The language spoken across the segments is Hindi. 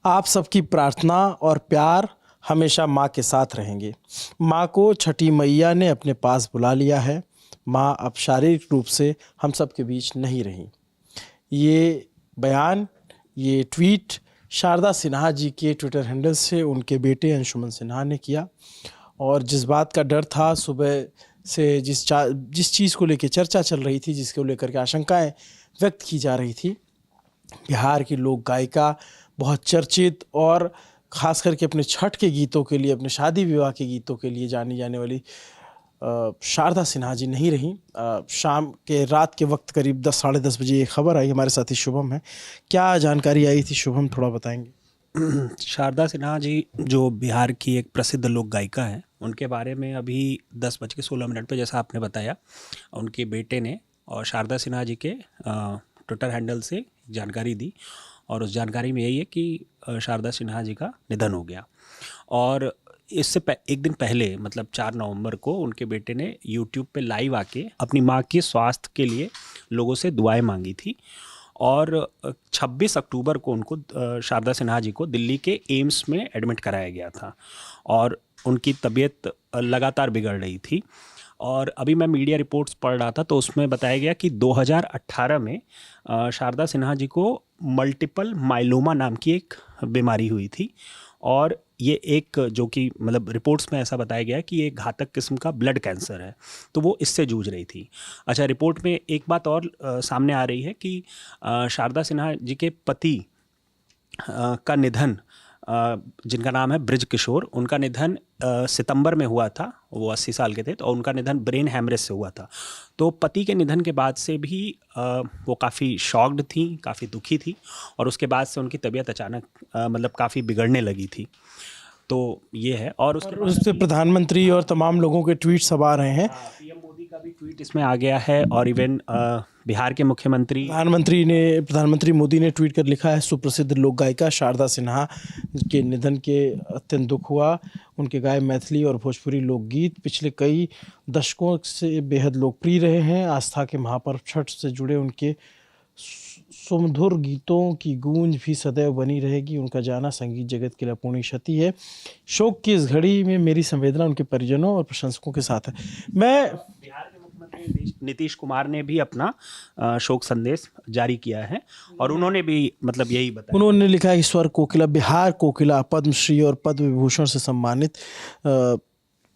आप सबकी प्रार्थना और प्यार हमेशा माँ के साथ रहेंगे। माँ को छठी मैया ने अपने पास बुला लिया है। माँ अब शारीरिक रूप से हम सब के बीच नहीं रही। ये बयान, ये ट्वीट शारदा सिन्हा जी के ट्विटर हैंडल से उनके बेटे अंशुमन सिन्हा ने किया। और जिस बात का डर था, सुबह से जिस चीज़ को लेकर चर्चा चल रही थी, जिसको लेकर के आशंकाएं व्यक्त की जा रही थी, बिहार की लोक गायिका, बहुत चर्चित और ख़ास करके अपने छठ के गीतों के लिए, अपने शादी विवाह के गीतों के लिए जानी जाने वाली शारदा सिन्हा जी नहीं रहीं। शाम के रात के वक्त करीब 10 साढ़े 10 बजे ये खबर आई। हमारे साथी शुभम है, क्या जानकारी आई थी शुभम, थोड़ा बताएंगे? शारदा सिन्हा जी जो बिहार की एक प्रसिद्ध लोक गायिका हैं, उनके बारे में अभी 10:16 पे, जैसा आपने बताया, उनके बेटे ने और शारदा सिन्हा जी के ट्विटर हैंडल से जानकारी दी। और उस जानकारी में यही है कि शारदा सिन्हा जी का निधन हो गया। और इससे एक दिन पहले, मतलब 4 नवंबर को, उनके बेटे ने यूट्यूब पे लाइव आके अपनी माँ के स्वास्थ्य के लिए लोगों से दुआएं मांगी थी। और 26 अक्टूबर को उनको, शारदा सिन्हा जी को, दिल्ली के एम्स में एडमिट कराया गया था और उनकी तबीयत लगातार बिगड़ रही थी। और अभी मैं मीडिया रिपोर्ट्स पढ़ रहा था तो उसमें बताया गया कि 2018 में शारदा सिन्हा जी को मल्टीपल माइलोमा नाम की एक बीमारी हुई थी। और ये एक, जो कि मतलब रिपोर्ट्स में ऐसा बताया गया है कि ये घातक किस्म का ब्लड कैंसर है, तो वो इससे जूझ रही थी। अच्छा, रिपोर्ट में एक बात और सामने आ रही है कि शारदा सिन्हा जी के पति का निधन, जिनका नाम है ब्रिज किशोर, उनका निधन सितंबर में हुआ था। वो 80 साल के थे, तो उनका निधन ब्रेन हैमरेज से हुआ था। तो पति के निधन के बाद से भी वो काफ़ी शॉक्ड थी, काफ़ी दुखी थी, और उसके बाद से उनकी तबीयत अचानक मतलब काफ़ी बिगड़ने लगी थी। तो ये है। और उससे प्रधानमंत्री और तमाम लोगों के ट्वीट सब आ रहे हैं। पीएम मोदी का भी ट्वीट इसमें आ गया है, और इवन बिहार के मुख्यमंत्री प्रधानमंत्री मोदी ने ट्वीट कर लिखा है, सुप्रसिद्ध लोक गायिका शारदा सिन्हा के निधन के अत्यंत दुख हुआ। उनके गाए मैथिली और भोजपुरी लोकगीत पिछले कई दशकों से बेहद लोकप्रिय रहे हैं। आस्था के महापर्व छठ से जुड़े उनके सुमधुर गीतों की गूंज भी सदैव बनी रहेगी। उनका जाना संगीत जगत के लिए अपूर्णीय क्षति है। शोक की इस घड़ी में मेरी संवेदना उनके परिजनों और प्रशंसकों के साथ है। बिहार के मुख्यमंत्री नीतीश कुमार ने भी अपना शोक संदेश जारी किया है, और उन्होंने भी मतलब यही बताया। उन्होंने लिखा है कि स्वर कोकिला, बिहार कोकिला, पद्मश्री और पद्म विभूषण से सम्मानित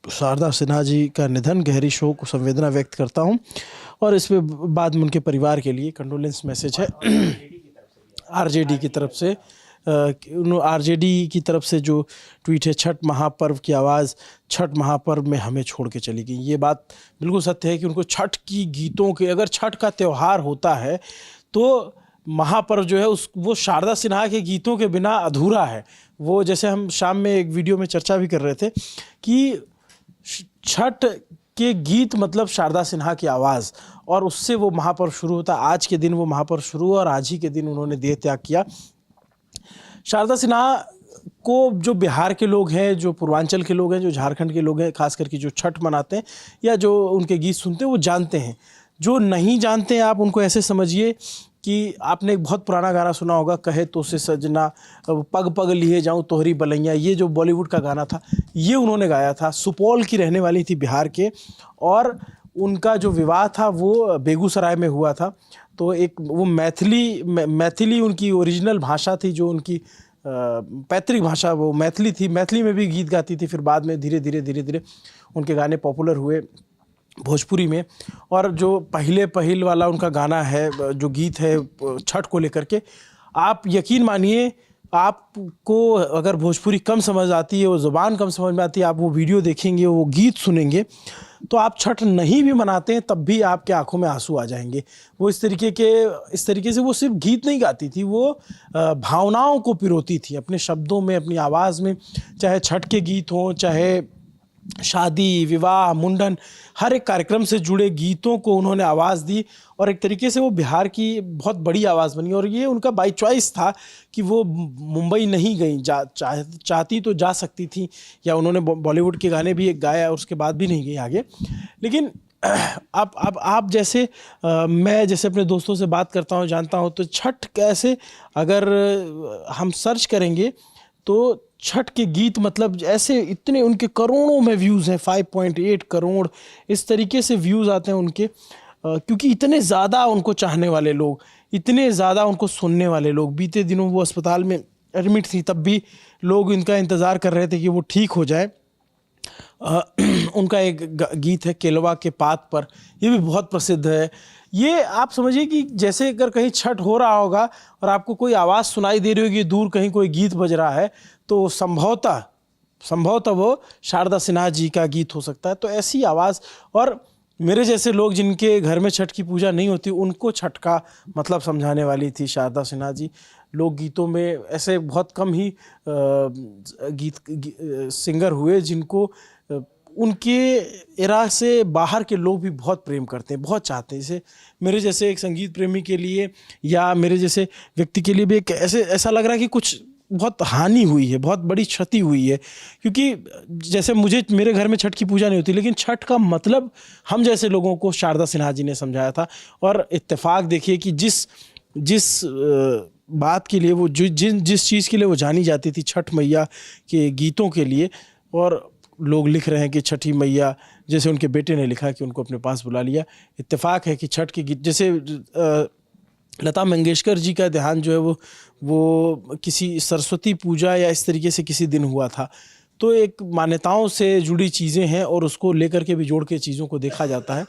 शारदा सिन्हा जी का निधन, गहरी शोक संवेदना व्यक्त करता हूं। और इसमें बाद में उनके परिवार के लिए कंडोलेंस मैसेज है आरजेडी की तरफ से। आरजेडी की तरफ से जो ट्वीट है, छठ महापर्व की आवाज़ छठ महापर्व में हमें छोड़ के चली गई। ये बात बिल्कुल सत्य है कि उनको छठ की गीतों के, अगर छठ का त्यौहार होता है तो महापर्व जो है वो शारदा सिन्हा के गीतों के बिना अधूरा है। वो, जैसे हम शाम में एक वीडियो में चर्चा भी कर रहे थे कि छठ के गीत मतलब शारदा सिन्हा की आवाज़, और उससे वो महापर्व शुरू होता। आज के दिन वो महापर्व शुरू हुआ और आज ही के दिन उन्होंने देह त्याग किया। शारदा सिन्हा को जो बिहार के लोग हैं, जो पूर्वांचल के लोग हैं, जो झारखंड के लोग हैं, खास करके जो छठ मनाते हैं या जो उनके गीत सुनते हैं, वो जानते हैं। जो नहीं जानते हैं, आप उनको ऐसे समझिए कि आपने एक बहुत पुराना गाना सुना होगा, कहे तो से सजना पग पग लिए जाऊं तोहरी बलैया। ये जो बॉलीवुड का गाना था, ये उन्होंने गाया था। सुपौल की रहने वाली थी, बिहार के, और उनका जो विवाह था वो बेगूसराय में हुआ था। तो एक वो मैथिली उनकी ओरिजिनल भाषा थी, जो उनकी पैतृक भाषा वो मैथिली थी। मैथिली में भी गीत गाती थी। फिर बाद में धीरे धीरे उनके गाने पॉपुलर हुए भोजपुरी में। और जो पहले वाला उनका गाना है, जो गीत है छठ को लेकर के, आप यकीन मानिए, आपको अगर भोजपुरी कम समझ आती है, वो ज़ुबान कम समझ में आती है, आप वो वीडियो देखेंगे, वो गीत सुनेंगे, तो आप छठ नहीं भी मनाते हैं तब भी आपके आंखों में आंसू आ जाएंगे। वो इस तरीके से वो सिर्फ गीत नहीं गाती थी, वो भावनाओं को पिरोती थी अपने शब्दों में, अपनी आवाज़ में। चाहे छठ के गीत हों, चाहे शादी विवाह मुंडन, हर एक कार्यक्रम से जुड़े गीतों को उन्होंने आवाज़ दी। और एक तरीके से वो बिहार की बहुत बड़ी आवाज़ बनी। और ये उनका बाई चॉइस था कि वो मुंबई नहीं गई, चाहती तो जा सकती थी, या उन्होंने बॉलीवुड के गाने भी एक गाया और उसके बाद भी नहीं गई आगे। लेकिन आप जैसे मैं जैसे अपने दोस्तों से बात करता हूँ, जानता हूँ, तो छठ कैसे अगर हम सर्च करेंगे तो छठ के गीत मतलब ऐसे इतने उनके करोड़ों में व्यूज़ हैं, 5.8 करोड़ इस तरीके से व्यूज़ आते हैं उनके, क्योंकि इतने ज़्यादा उनको चाहने वाले लोग, इतने ज़्यादा उनको सुनने वाले लोग। बीते दिनों वो अस्पताल में एडमिट थी, तब भी लोग इनका इंतज़ार कर रहे थे कि वो ठीक हो जाए। उनका एक गीत है केलवा के पात पर, ये भी बहुत प्रसिद्ध है। ये आप समझिए कि जैसे अगर कहीं छठ हो रहा होगा और आपको कोई आवाज़ सुनाई दे रही होगी, दूर कहीं कोई गीत बज रहा है, तो संभवतः वो शारदा सिन्हा जी का गीत हो सकता है। तो ऐसी आवाज़, और मेरे जैसे लोग जिनके घर में छठ की पूजा नहीं होती, उनको छठ का मतलब समझाने वाली थी शारदा सिन्हा जी। लोकगीतों में ऐसे बहुत कम ही सिंगर हुए जिनको उनके एरा से बाहर के लोग भी बहुत प्रेम करते हैं, बहुत चाहते हैं। जैसे मेरे जैसे एक संगीत प्रेमी के लिए या मेरे जैसे व्यक्ति के लिए भी एक ऐसा लग रहा है कि कुछ बहुत हानि हुई है, बहुत बड़ी क्षति हुई है। क्योंकि जैसे मेरे घर में छठ की पूजा नहीं होती, लेकिन छठ का मतलब हम जैसे लोगों को शारदा सिन्हा जी ने समझाया था। और इत्तेफाक देखिए कि जिस बात के लिए वो जिस चीज़ के लिए वो जानी जाती थी, छठ मैया के गीतों के लिए, और लोग लिख रहे हैं कि छठी मैया, जैसे उनके बेटे ने लिखा कि उनको अपने पास बुला लिया। इत्तेफाक है कि छठ के गीत, जैसे लता मंगेशकर जी का देहांत जो है वो किसी सरस्वती पूजा या इस तरीके से किसी दिन हुआ था। तो एक मान्यताओं से जुड़ी चीज़ें हैं और उसको लेकर के भी जोड़ के चीज़ों को देखा जाता है।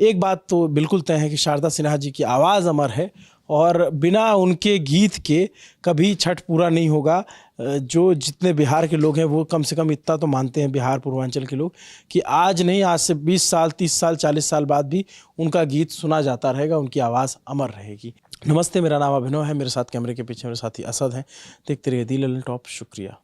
एक बात तो बिल्कुल तय है कि शारदा सिन्हा जी की आवाज़ अमर है, और बिना उनके गीत के कभी छठ पूरा नहीं होगा। जो जितने बिहार के लोग हैं वो कम से कम इतना तो मानते हैं, बिहार पूर्वांचल के लोग, कि आज नहीं, आज से 20 साल, 30 साल, 40 साल बाद भी उनका गीत सुना जाता रहेगा, उनकी आवाज़ अमर रहेगी। नमस्ते, मेरा नाम अभिनव है, मेरे साथ कैमरे के पीछे मेरे साथी असद हैं। देखते रहिए दी ललन टॉप। शुक्रिया।